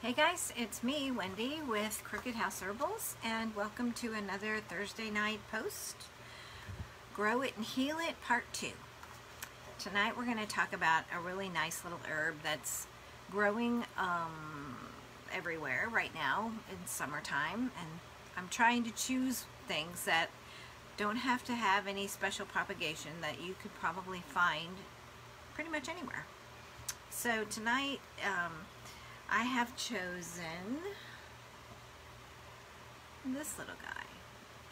Hey guys, it's me, Wendy, with Crooked House Herbals, and welcome to another Thursday night post. Grow It and Heal It, Part 2. Tonight we're going to talk about a really nice little herb that's growing everywhere right now in summertime, and I'm trying to choose things that don't have to have any special propagation that you could probably find pretty much anywhere. So tonight, I have chosen this little guy.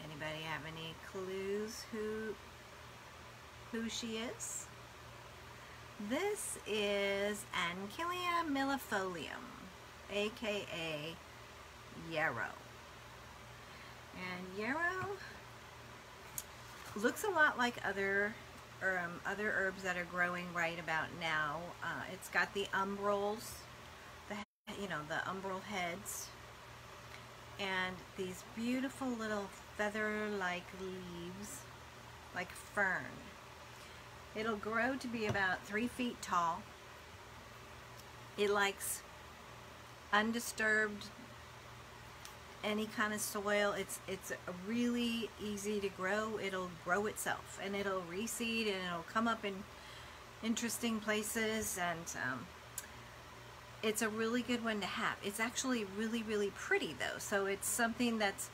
Anybody have any clues who she is? This is Ankylia millefolium, aka yarrow. And yarrow looks a lot like other herbs that are growing right about now. It's got the umbels, the umbel heads, and these beautiful little feather-like leaves, like fern. It'll grow to be about 3 feet tall. It likes undisturbed, any kind of soil. It's really easy to grow. It'll grow itself, and it'll reseed, and it'll come up in interesting places, and it's a really good one to have. It's actually really, really pretty though, so it's something that's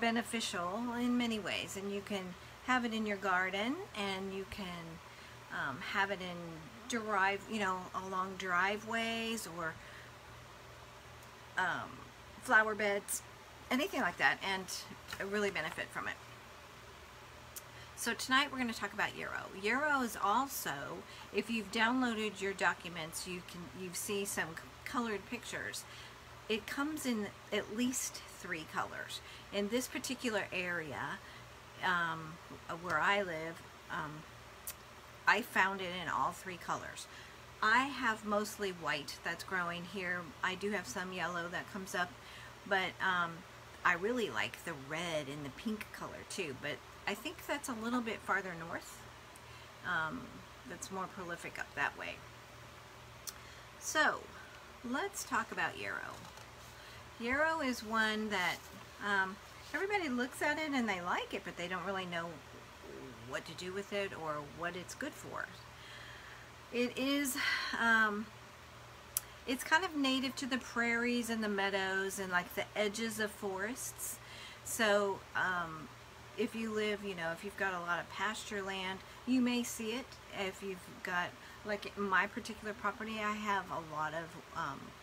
beneficial in many ways, and you can have it in your garden, and you can have it in along driveways or flower beds, anything like that, and really benefit from it. So tonight we're going to talk about yarrow. Yarrow is also, if you've downloaded your documents, you see some colored pictures. It comes in at least 3 colors. In this particular area, where I live, I found it in all 3 colors. I have mostly white that's growing here. I do have some yellow that comes up, but I really like the red and the pink color too, but I think that's a little bit farther north. That's more prolific up that way. So let's talk about yarrow. Yarrow is one that everybody looks at it and they like it, but they don't really know what to do with it or what it's good for. It is, it's kind of native to the prairies and the meadows and like the edges of forests. So if you live, if you've got a lot of pasture land, you may see it. If you've got, like in my particular property, I have a lot of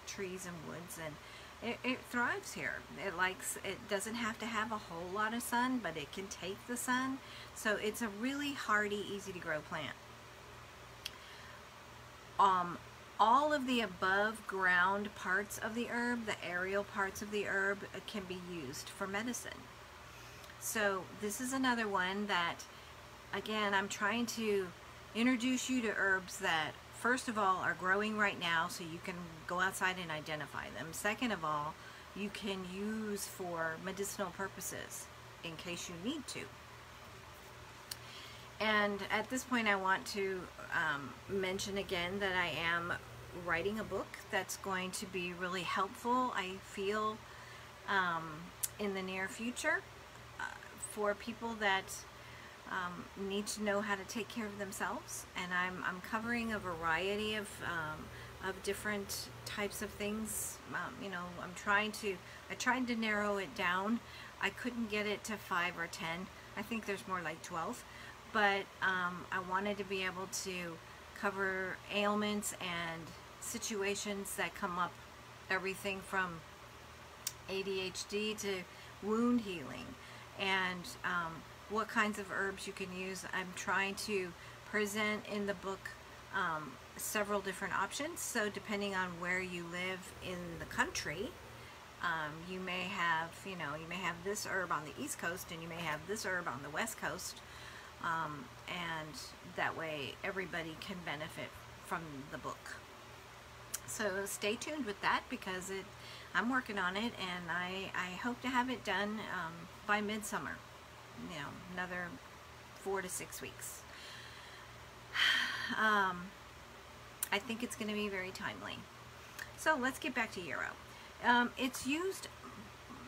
trees and woods, and it thrives here. It doesn't have to have a whole lot of sun, but it can take the sun. So it's a really hardy, easy to grow plant. All of the above ground parts of the herb, the aerial parts of the herb, can be used for medicine. So this is another one that, again, I'm trying to introduce you to herbs that, first of all, are growing right now, so you can go outside and identify them. Second of all, you can use for medicinal purposes in case you need to. And at this point, I want to mention again that I am writing a book that's going to be really helpful, I feel, in the near future for people that need to know how to take care of themselves. And I'm covering a variety of different types of things. I tried to narrow it down. I couldn't get it to 5 or 10. I think there's more like 12. But I wanted to be able to cover ailments and situations that come up, everything from ADHD to wound healing, and what kinds of herbs you can use. I'm trying to present in the book several different options. So depending on where you live in the country, you may have this herb on the East Coast, and you may have this herb on the West Coast. And that way everybody can benefit from the book. So stay tuned with that, because I'm working on it, and I hope to have it done by midsummer, another 4 to 6 weeks. I think it's going to be very timely. So let's get back to yarrow. It's used,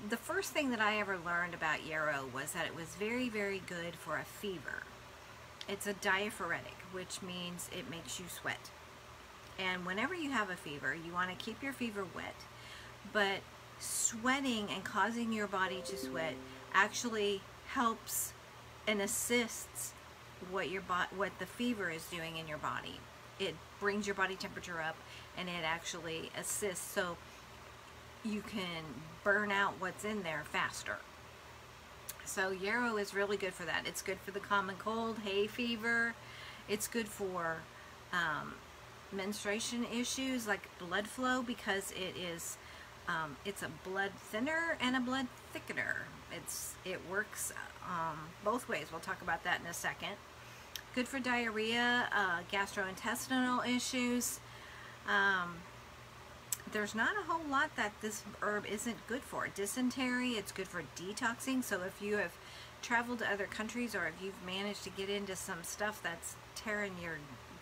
the first thing that I ever learned about yarrow was that it was very, very good for a fever. It's a diaphoretic, which means it makes you sweat. And whenever you have a fever, you want to keep your fever wet, but sweating and causing your body to sweat actually helps and assists what the fever is doing in your body. It brings your body temperature up, and it actually assists so you can burn out what's in there faster. So yarrow is really good for that. It's good for the common cold, hay fever. It's good for menstruation issues like blood flow, because it's a blood thinner and a blood thickener. It works both ways. We'll talk about that in a second. Good for diarrhea, gastrointestinal issues. There's not a whole lot that this herb isn't good for. Dysentery, it's good for detoxing. So if you have traveled to other countries, or if you've managed to get into some stuff that's tearing your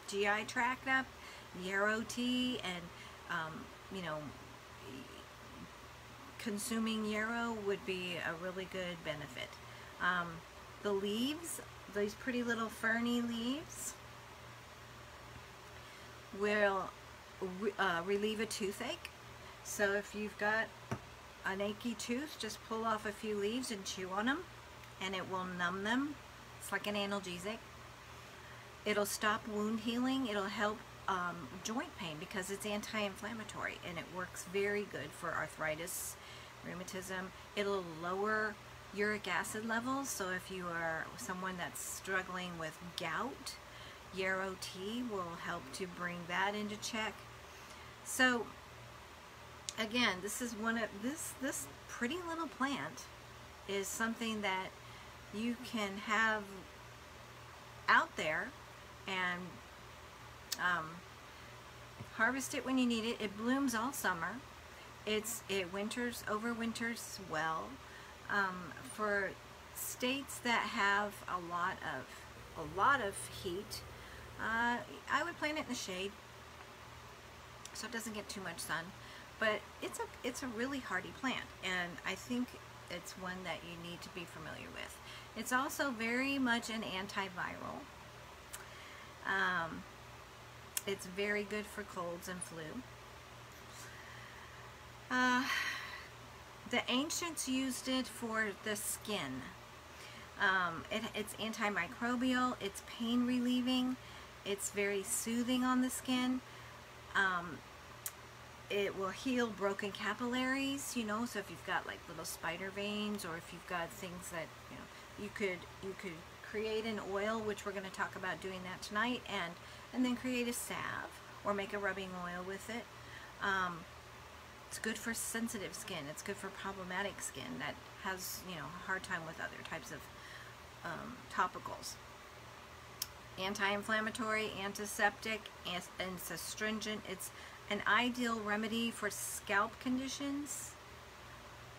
GI tract up, yarrow tea and consuming yarrow would be a really good benefit. The leaves, these pretty little ferny leaves, will relieve a toothache. So if you've got an achy tooth, just pull off a few leaves and chew on them, and it will numb them. It's like an analgesic. It'll stop wound healing. It'll help joint pain because it's anti-inflammatory, and it works very good for arthritis, rheumatism. It'll lower uric acid levels, so if you are someone that's struggling with gout, yarrow tea will help to bring that into check. So again, this is one of this pretty little plant is something that you can have out there and harvest it when you need it. It blooms all summer. It overwinters well. For states that have a lot of heat, I would plant it in the shade so it doesn't get too much sun. But it's a really hardy plant, and I think it's one that you need to be familiar with. It's also very much an antiviral. It's very good for colds and flu. The ancients used it for the skin. It's antimicrobial, it's pain relieving, it's very soothing on the skin. It will heal broken capillaries, so if you've got like little spider veins, or if you've got things that, you could create an oil, which we're going to talk about doing that tonight, and then create a salve or make a rubbing oil with it. It's good for sensitive skin. It's good for problematic skin that has, a hard time with other types of topicals. Anti-inflammatory, antiseptic, and it's astringent. It's an ideal remedy for scalp conditions,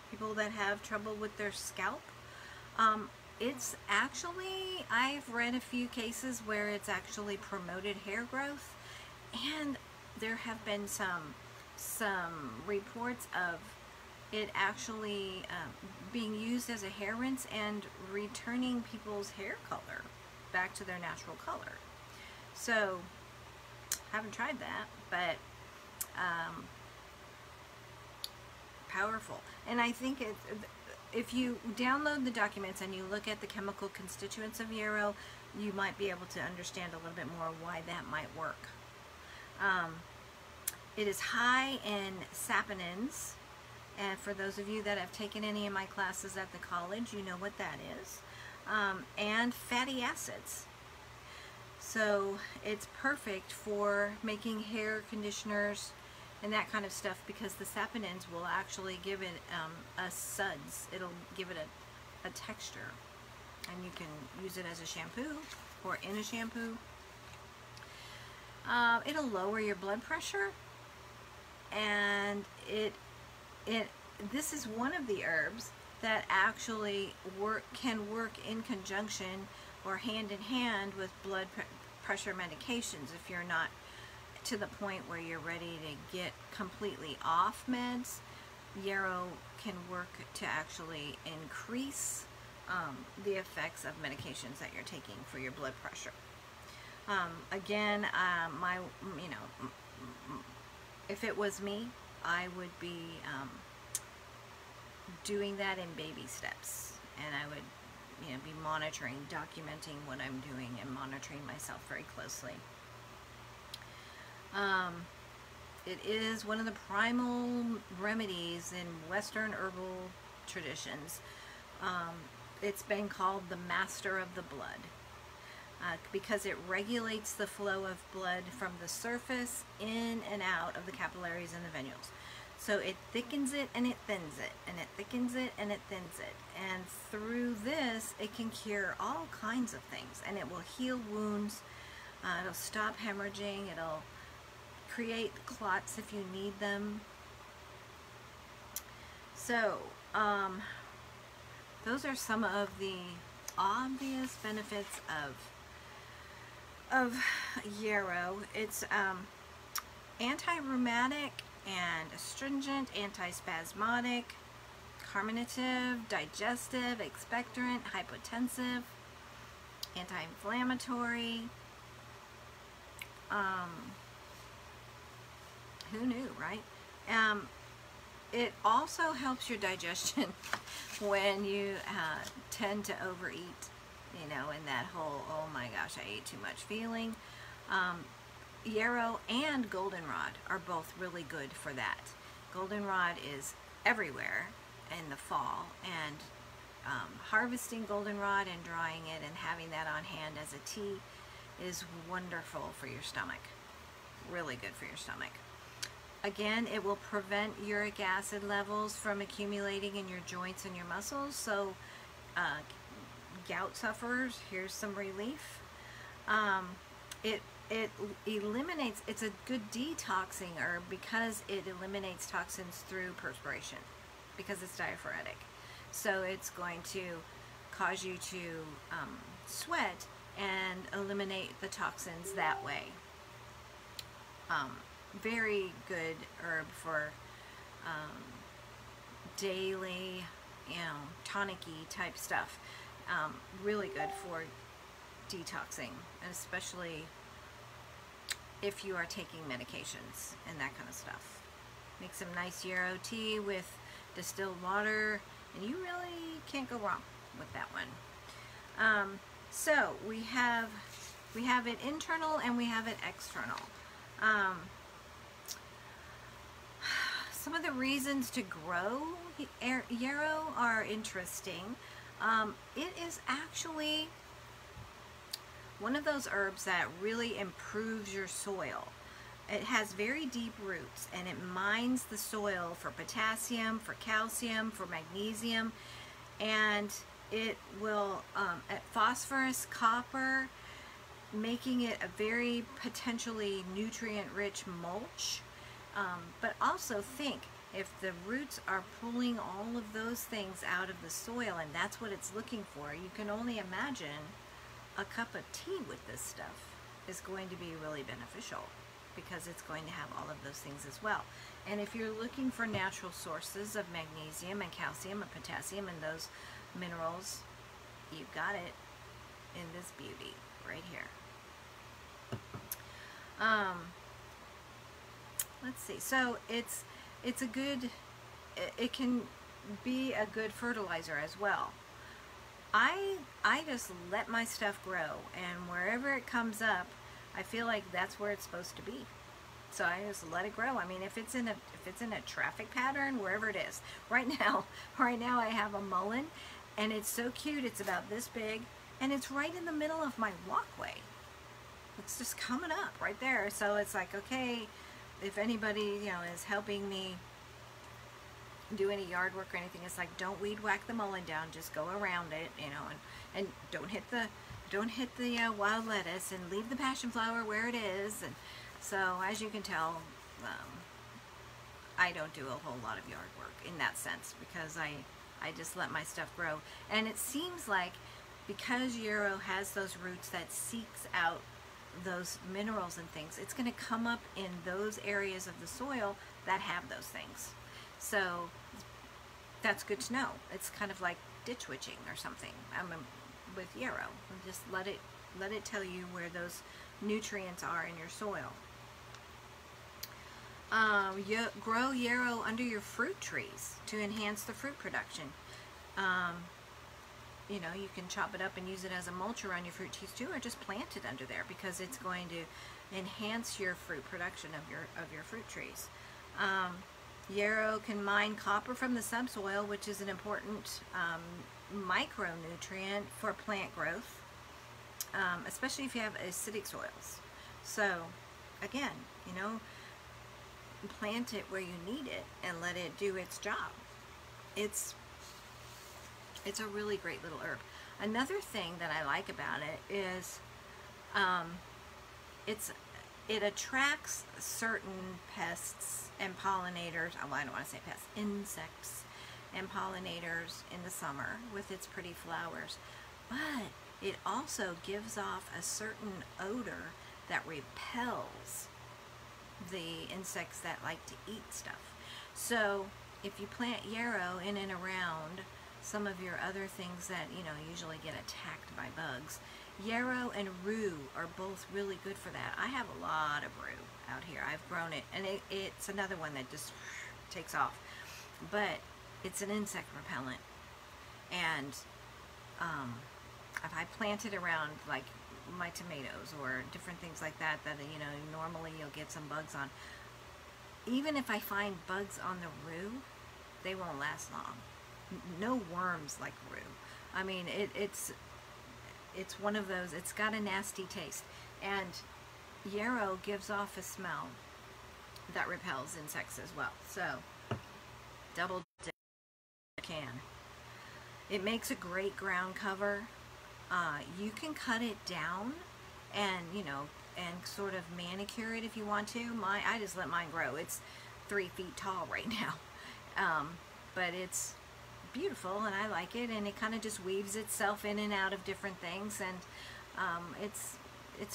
people that have trouble with their scalp. It's actually, I've read a few cases where it's actually promoted hair growth, and there have been some reports of it actually being used as a hair rinse and returning people's hair color back to their natural color. So, haven't tried that, but powerful. And I think if you download the documents and you look at the chemical constituents of yarrow, you might be able to understand a little bit more why that might work. It is high in saponins, and for those of you that have taken any of my classes at the college, you know what that is, and fatty acids. So it's perfect for making hair conditioners and that kind of stuff, because the saponins will actually give it a suds. It'll give it a texture, and you can use it as a shampoo or in a shampoo. It'll lower your blood pressure, and this is one of the herbs that actually can work in conjunction or hand in hand with blood pressure medications if you're not to the point where you're ready to get completely off meds, yarrow can work to actually increase the effects of medications that you're taking for your blood pressure. Again, if it was me, I would be doing that in baby steps, and I would be monitoring, documenting what I'm doing, and monitoring myself very closely. It is one of the primal remedies in Western herbal traditions. It's been called the master of the blood because it regulates the flow of blood from the surface in and out of the capillaries and the venules. So it thickens it and it thins it, and it thickens it and it thins it. And through this, it can cure all kinds of things, and it will heal wounds. It'll stop hemorrhaging. It'll create clots if you need them. So, those are some of the obvious benefits of yarrow. It's anti-rheumatic and astringent, antispasmodic, carminative, digestive, expectorant, hypotensive, anti-inflammatory. Who knew, right? It also helps your digestion when you tend to overeat, in that whole, oh my gosh, I ate too much feeling. Yarrow and goldenrod are both really good for that. Goldenrod is everywhere in the fall, and harvesting goldenrod and drying it and having that on hand as a tea is wonderful for your stomach. Really good for your stomach. Again, it will prevent uric acid levels from accumulating in your joints and your muscles. So gout sufferers, here's some relief. It eliminates, it's a good detoxing herb because it eliminates toxins through perspiration because it's diaphoretic. So it's going to cause you to sweat and eliminate the toxins that way. Very good herb for daily, tonic-y type stuff. Really good for detoxing, and especially if you are taking medications and that kind of stuff. Make some nice yarrow tea with distilled water, and you really can't go wrong with that one. So we have it internal and we have it external. Some of the reasons to grow yarrow are interesting. It is actually one of those herbs that really improves your soil. It has very deep roots, and it mines the soil for potassium, for calcium, for magnesium, and it will at phosphorus, copper, making it a very potentially nutrient-rich mulch. But also think, if the roots are pulling all of those things out of the soil, and that's what it's looking for, you can only imagine a cup of tea with this stuff is going to be really beneficial, because it's going to have all of those things as well. And if you're looking for natural sources of magnesium and calcium and potassium and those minerals, you've got it in this beauty right here. Let's see. So it's a good, it can be a good fertilizer as well. I just let my stuff grow, and wherever it comes up, I feel like that's where it's supposed to be. So I just let it grow. I mean, if it's in a traffic pattern, wherever it is. Right now I have a mullein, and it's so cute. It's about this big, and it's right in the middle of my walkway. It's just coming up right there. So it's like, okay, if anybody, is helping me do any yard work or anything, it's like, don't weed whack the mullein down, just go around it, and don't hit the wild lettuce, and leave the passion flower where it is. And so, as you can tell, I don't do a whole lot of yard work in that sense, because I just let my stuff grow. And it seems like, because yarrow has those roots that seeks out those minerals and things. It's going to come up in those areas of the soil that have those things. So that's good to know. It's kind of like ditch witching or something. With yarrow, just let it tell you where those nutrients are in your soil. Grow yarrow under your fruit trees to enhance the fruit production. You know, you can chop it up and use it as a mulcher on your fruit trees too, or just plant it under there, because it's going to enhance your fruit production of your fruit trees. Yarrow can mine copper from the subsoil, which is an important micronutrient for plant growth, especially if you have acidic soils. So again, you know, plant it where you need it and let it do its job. It's a really great little herb. Another thing that I like about it is it attracts certain pests and pollinators. Well, I don't want to say pests, insects and pollinators in the summer with its pretty flowers. But it also gives off a certain odor that repels the insects that like to eat stuff. So if you plant yarrow in and around some of your other things that, you know, usually get attacked by bugs, yarrow and rue are both really good for that. I have a lot of rue out here. I've grown it, and it's another one that just takes off. But it's an insect repellent, and if I plant it around like my tomatoes or different things like that, you know, normally you'll get some bugs on. Even if I find bugs on the rue, they won't last long. No worms like rue. I mean, it's one of those. It's got a nasty taste, and yarrow gives off a smell that repels insects as well. So double dip can. It makes a great ground cover. You can cut it down and, you know, and sort of manicure it if you want to. I just let mine grow. It's 3 feet tall right now, but it's beautiful and I like it, and it kind of just weaves itself in and out of different things, and it's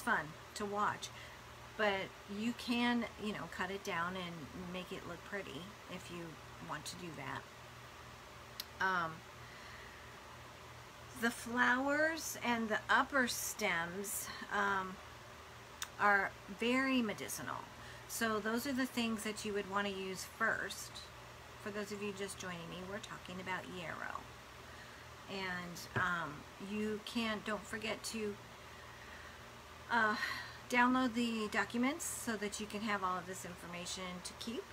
fun to watch. But you can, you know, cut it down and make it look pretty if you want to do that. The flowers and the upper stems are very medicinal. So those are the things that you would want to use first. For those of you just joining me, we're talking about yarrow. And don't forget to download the documents so that you can have all of this information to keep.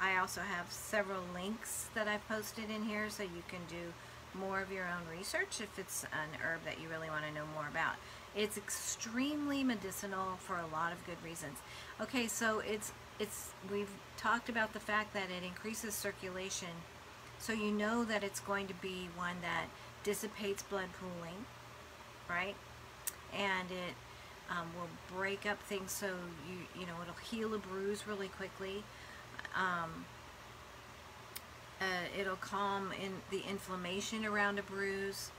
I also have several links that I've posted in here so you can do more of your own research if it's an herb that you really want to know more about. It's extremely medicinal for a lot of good reasons. Okay, so we've talked about the fact that it increases circulation, so you know that it's going to be one that dissipates blood pooling, right? And it will break up things, so you know, it'll heal a bruise really quickly. It'll calm the inflammation around a bruise.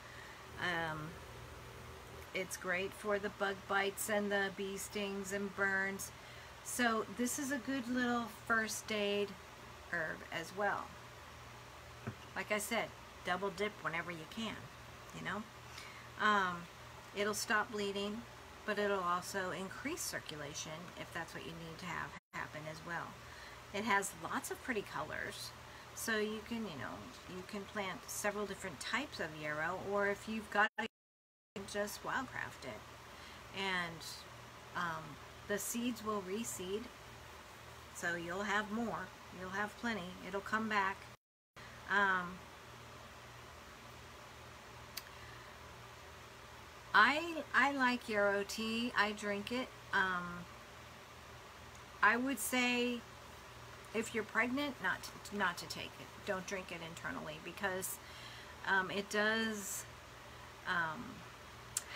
It's great for the bug bites and the bee stings and burns. So this is a good little first aid herb as well. Like I said, double dip whenever you can, you know. It'll stop bleeding, but it'll also increase circulation if that's what you need to have happen as well. It has lots of pretty colors. So you can, you know, you can plant several different types of yarrow, or if you've got it, just wildcraft it. And the seeds will reseed, so you'll have more. You'll have plenty. It'll come back. I like yarrow tea. I drink it. I would say, if you're pregnant, not to take it. Don't drink it internally, because it does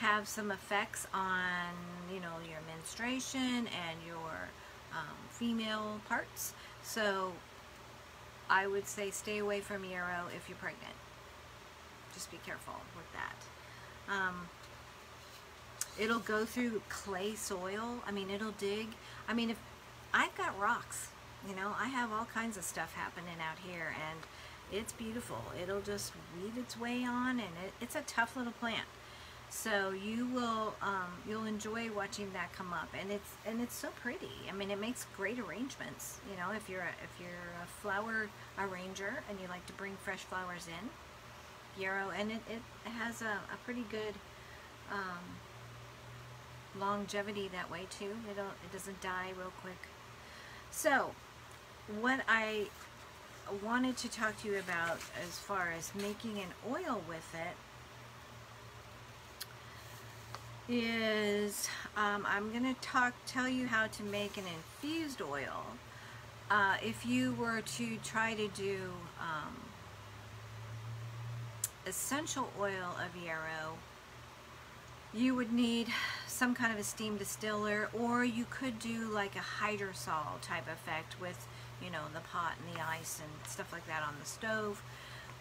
have some effects on, you know, your menstruation and your female parts. So I would say stay away from yarrow if you're pregnant. Just be careful with that. It'll go through clay soil. I mean, it'll dig. I mean, if I've got rocks, you know, I have all kinds of stuff happening out here, and it's beautiful. It'll just weave its way on, and it's a tough little plant. So you will, you'll enjoy watching that come up, and it's so pretty. I mean, it makes great arrangements. You know, if you're a flower arranger and you like to bring fresh flowers in, yarrow, and it has a pretty good longevity that way too. It doesn't die real quick. So what I wanted to talk to you about as far as making an oil with it is I'm going to tell you how to make an infused oil. If you were to try to do essential oil of yarrow, you would need some kind of a steam distiller, or you could do like a hydrosol type effect with, you know, the pot and the ice and stuff like that on the stove.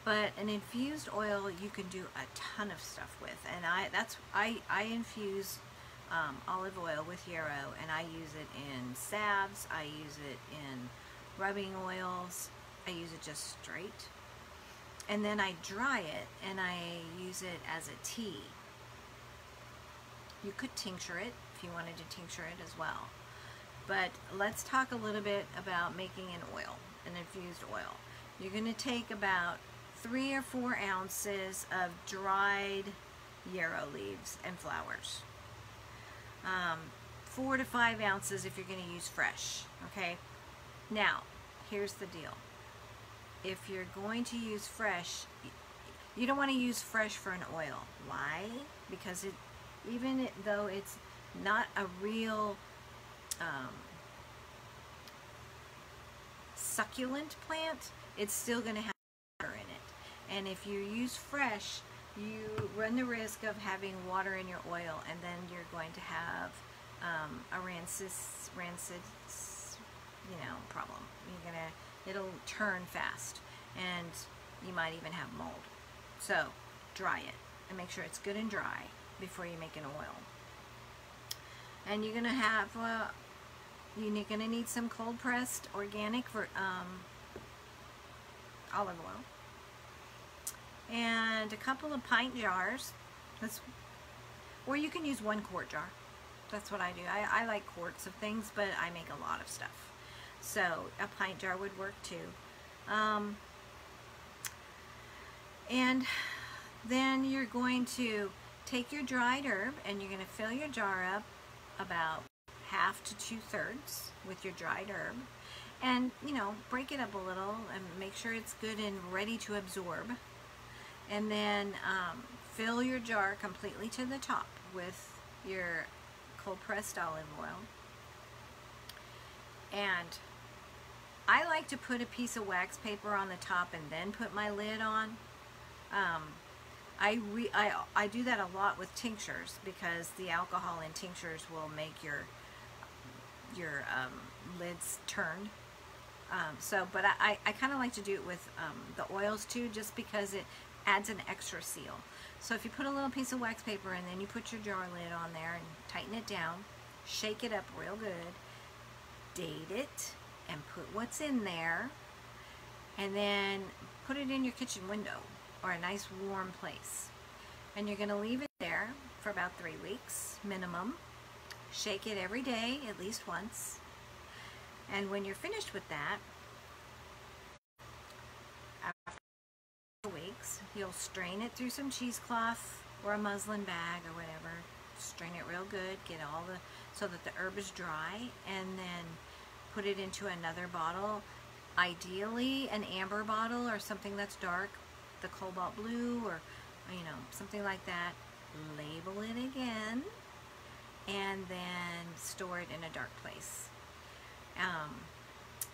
But an infused oil you can do a ton of stuff with, and I infuse olive oil with yarrow, and I use it in salves, I use it in rubbing oils, I use it just straight, and then I dry it and I use it as a tea. You could tincture it if you wanted to tincture it as well. But let's talk a little bit about making an oil, an infused oil. You're going to take about 3 or 4 ounces of dried yarrow leaves and flowers. 4 to 5 ounces if you're going to use fresh. Okay. Now, here's the deal. If you're going to use fresh, you don't want to use fresh for an oil. Why? Because even though it's not a real succulent plant, it's still going to have water in it. And if you use fresh, you run the risk of having water in your oil, and then you're going to have a rancid, you know, problem. It'll turn fast, and you might even have mold. So dry it and make sure it's good and dry before you make an oil. And you're gonna have you're gonna need some cold pressed organic for olive oil, and a couple of pint jars. Or you can use 1 quart jar. That's what I do. I like quarts of things, but I make a lot of stuff, so a pint jar would work too. And then you're going to take your dried herb, and you're going to fill your jar up about 1/2 to 2/3 with your dried herb, and, you know, break it up a little and make sure it's good and ready to absorb. And then fill your jar completely to the top with your cold pressed olive oil. And I like to put a piece of wax paper on the top and then put my lid on. I do that a lot with tinctures, because the alcohol in tinctures will make your lids turn. But I kind of like to do it with the oils too, just because it adds an extra seal. So if you put a little piece of wax paper and then you put your jar lid on there and tighten it down, shake it up real good, date it, and put what's in there, and then put it in your kitchen window or a nice warm place. And you're going to leave it there for about 3 weeks minimum. Shake it every day at least once. And when you're finished with that, after 4 weeks, you'll strain it through some cheesecloth or a muslin bag or whatever. Strain it real good, get all so that the herb is dry, and then put it into another bottle, ideally an amber bottle or something that's dark, the cobalt blue, or, you know, something like that. Label it again, and then store it in a dark place.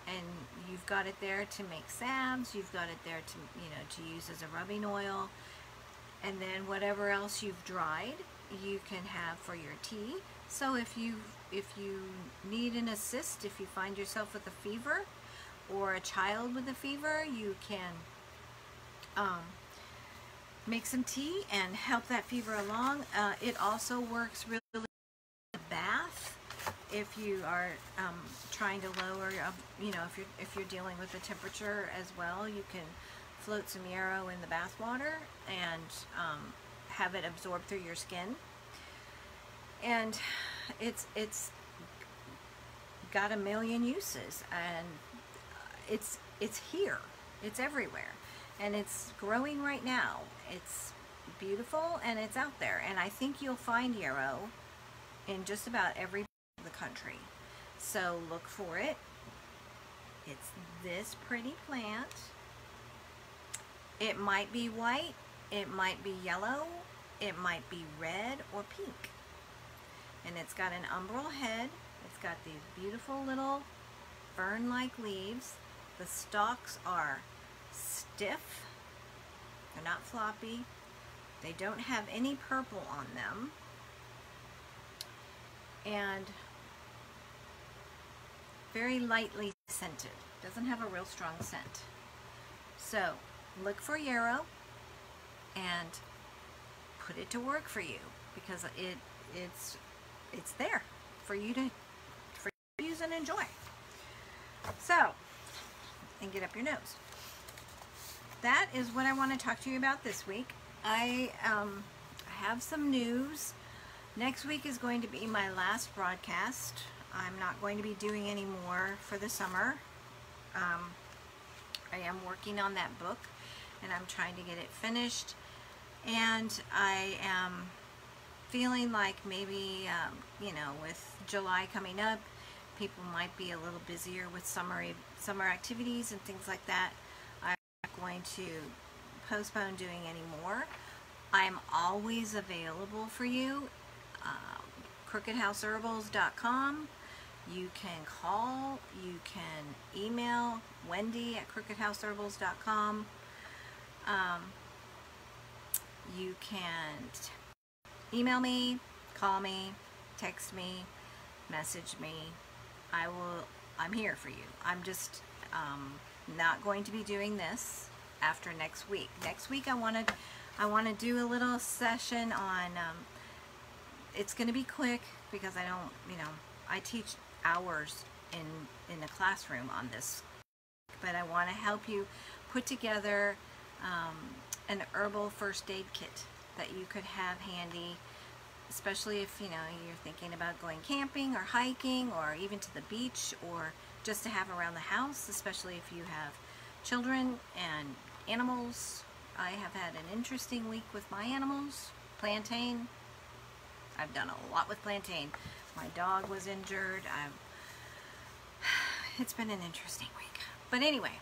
And you've got it there to make salves, you've got it there to, you know, to use as a rubbing oil, and then whatever else you've dried you can have for your tea. So if you need an assist, if you find yourself with a fever or a child with a fever, you can make some tea and help that fever along. It also works really well in a bath if you are trying to lower, if you're dealing with the temperature as well. You can float some yarrow in the bath water and have it absorb through your skin. And it's got a million uses, and it's here. It's everywhere, and it's growing right now. It's beautiful and it's out there, and I think you'll find yarrow in just about every part of the country. So look for it. It's this pretty plant. It might be white, it might be yellow, it might be red or pink. And it's got an umbral head. It's got these beautiful little fern-like leaves. The stalks are stiff. They're not floppy. They don't have any purple on them. And very lightly scented. Doesn't have a real strong scent. So look for yarrow and put it to work for you, because it's there for you to use and enjoy. So, and get up your nose. That is what I want to talk to you about this week. I have some news. Next week is going to be my last broadcast. I'm not going to be doing any more for the summer. I am working on that book, and I'm trying to get it finished. And I am feeling like maybe, with July coming up, people might be a little busier with summer activities and things like that. I'm not going to postpone doing any more. I'm always available for you. crookedhouseherbals.com. You can call, you can email Wendy at crookedhouseherbals.com. You can email me, call me, text me, message me. I'm here for you. I'm just not going to be doing this after next week. Next week I want to do a little session on, it's going to be quick because I don't, I teach hours in the classroom on this, but I want to help you put together an herbal first aid kit that you could have handy, especially if you're thinking about going camping or hiking or even to the beach, or just to have around the house, especially if you have children and animals. I have had an interesting week with my animals. Plantain, I've done a lot with Plantain. My dog was injured. It's been an interesting week, but anyway,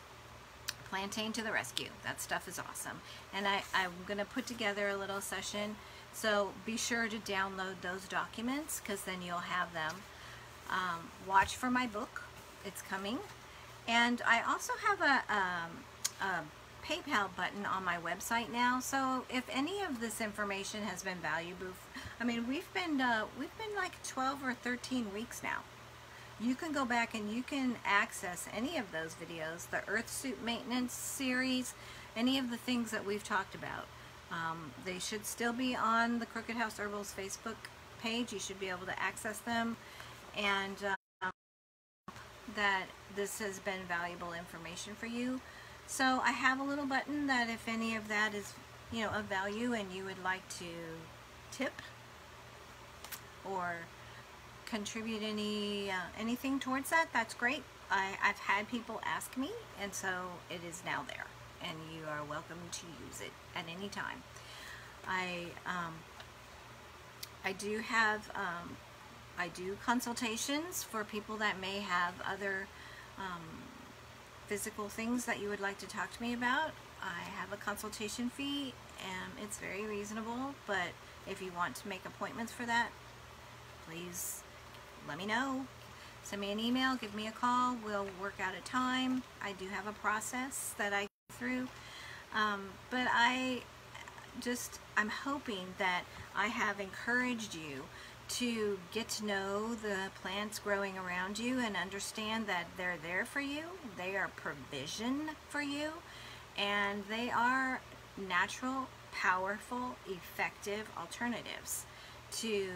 Plantain to the rescue. That stuff is awesome. And I'm going to put together a little session, so be sure to download those documents, because then you'll have them. Watch for my book. It's coming. And I also have a PayPal button on my website now, so if any of this information has been valuable, I mean, we've been like 12 or 13 weeks now. You can go back and you can access any of those videos, the Earth Suit Maintenance series, any of the things that we've talked about. They should still be on the Crooked House Herbals Facebook page. You should be able to access them, and that this has been valuable information for you. So I have a little button that if any of that is, of value, and you would like to tip or contribute anything towards that, that's great. I've had people ask me, and so it is now there, and you are welcome to use it at any time. I do consultations for people that may have other physical things that you would like to talk to me about. I have a consultation fee, and it's very reasonable, but if you want to make appointments for that, please let me know. Send me an email, give me a call, we'll work out a time. I do have a process that I go through, but I'm hoping that I have encouraged you to get to know the plants growing around you and understand that they're there for you. They are provision for you, and they are natural powerful, effective alternatives to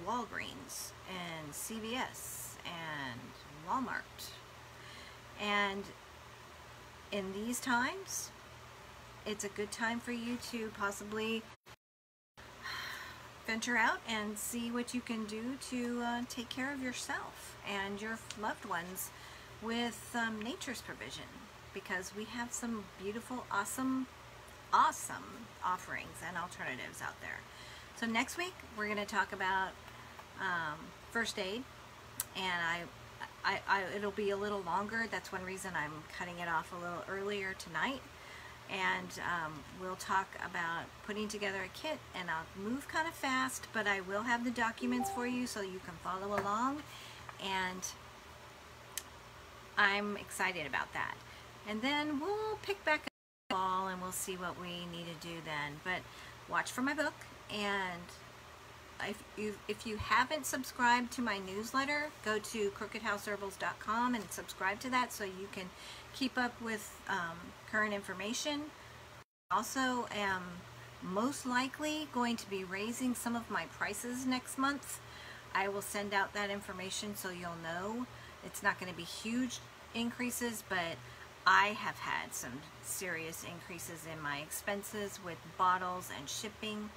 Walgreens and CVS and Walmart. And in these times, it's a good time for you to possibly venture out and see what you can do to take care of yourself and your loved ones with nature's provision, because we have some beautiful, awesome offerings and alternatives out there. So next week we're going to talk about first aid, and it'll be a little longer. That's one reason I'm cutting it off a little earlier tonight. And we'll talk about putting together a kit, and I'll move kind of fast, but I will have the documents for you so you can follow along, and I'm excited about that. And then we'll pick back up the ball and we'll see what we need to do then. But watch for my book, and if you haven't subscribed to my newsletter, go to crookedhouseherbals.com and subscribe to that so you can keep up with current information. Also am most likely going to be raising some of my prices next month. I will send out that information so you'll know. It's not going to be huge increases, but I have had some serious increases in my expenses with bottles and shipping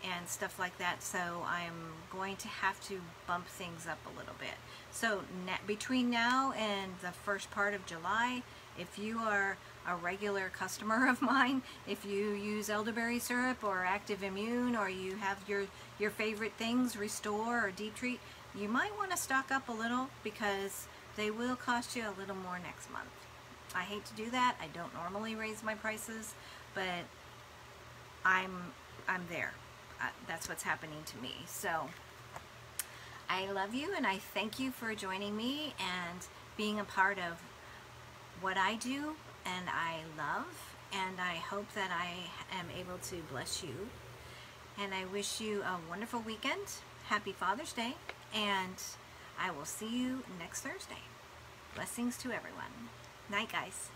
and stuff like that, so I'm going to have to bump things up a little bit. So between now and the first part of July, if you are a regular customer of mine, if you use elderberry syrup or Active Immune, or you have your favorite things, Restore or Deep Treat, you might want to stock up a little, because they will cost you a little more next month. I hate to do that. I don't normally raise my prices, but I'm there. That's what's happening to me. So I love you, and I thank you for joining me and being a part of what I do and I love, and I hope that I am able to bless you. And I wish you a wonderful weekend. Happy Father's Day, and I will see you next Thursday. Blessings to everyone. Night, guys.